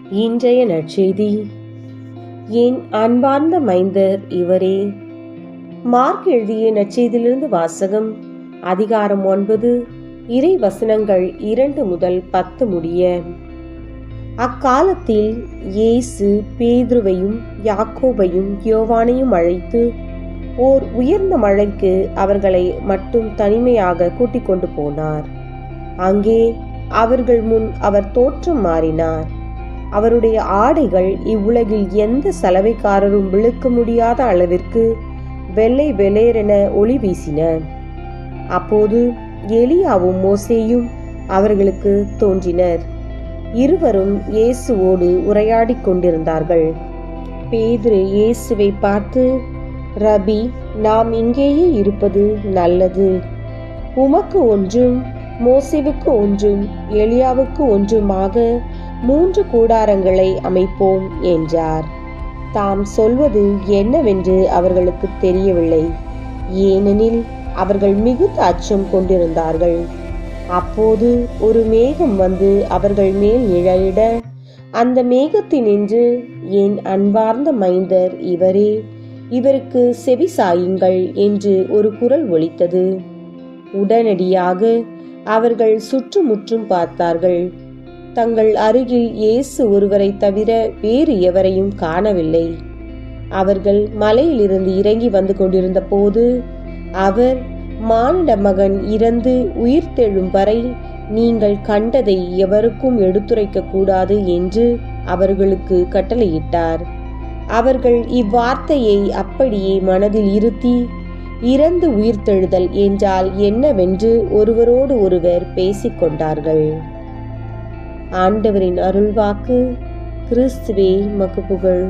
இன்றைய நற்செய்தி. என் அன்பார்ந்த மைந்தர் இவரே. மார்க் எழுதிய நற்செய்தியிலிருந்து வாசகம். அதிகாரம் 9, இறை வசனங்கள் 2 முதல் 10 முடிய. அக்காலத்தில் இயேசு பேதுருவையும் யாக்கோபையும் யோவானையும் அழைத்து ஓர் உயர்ந்த மலைக்கு அவர்களை மட்டும் தனிமையாக கூட்டிக் கொண்டு போனார். அங்கே அவர்கள் முன் அவர் தோற்றம் மாறினார். அவருடைய ஆடைகள் இவ்வுலகில் எந்த சலவைக்காரரும் விழுக்க முடியாத அளவிற்கு வெள்ளை வெளேரென ஒளி வீசின. அப்போது எலியாவும் மோசேயும் அவர்களுக்கு தோன்றினர். இருவரும் இயேசுவோடு உரையாடிக் கொண்டிருந்தார்கள். பேதுரு இயேசுவை பார்த்து, ரபி, நாம் இங்கேயே இருப்பது நல்லது. உமக்கு ஒன்றும், மோசேவுக்கு ஒன்றும், எலியாவுக்கு ஒன்றுமாக 3 கூடாரங்களை அமைப்போம் என்றார். தாம் சொல்வது என்னவென்று அவர்களுக்கு தெரியவில்லை, ஏனெனில் அவர்கள் மிகுந்த அச்சம் கொண்டிருந்தார்கள். அப்போது ஒரு மேகம் வந்து அவர்கள் மேல் நிழலிட, அந்த மேகத்தினின்று, என் அன்பார்ந்த மைந்தர் இவரே, இவருக்கு செவி சாயுங்கள் என்று ஒரு குரல் ஒலித்தது. உடனடியாக அவர்கள் சுற்றுமுற்றும் பார்த்தார்கள். தங்கள் அருகில் இயேசு ஒருவரை தவிர வேறு எவரையும் காணவில்லை. அவர்கள் மலையிலிருந்து இறங்கி வந்து கொண்டிருந்த போது அவர், மானிட மகன் இறந்து உயிர்த்தெழும் வரை நீங்கள் கண்டதை எவருக்கும் எடுத்துரைக்க கூடாது என்று அவர்களுக்கு கட்டளையிட்டார். அவர்கள் இவ்வார்த்தையை அப்படியே மனதில் இருத்தி, இறந்து உயிர்த்தெழுதல் என்றால் என்னவென்று ஒருவரோடு ஒருவர் பேசிக்கொண்டார்கள். ஆண்டவரின் அருள்வாக்கு. கிறிஸ்துவே மக்கு புகழ்.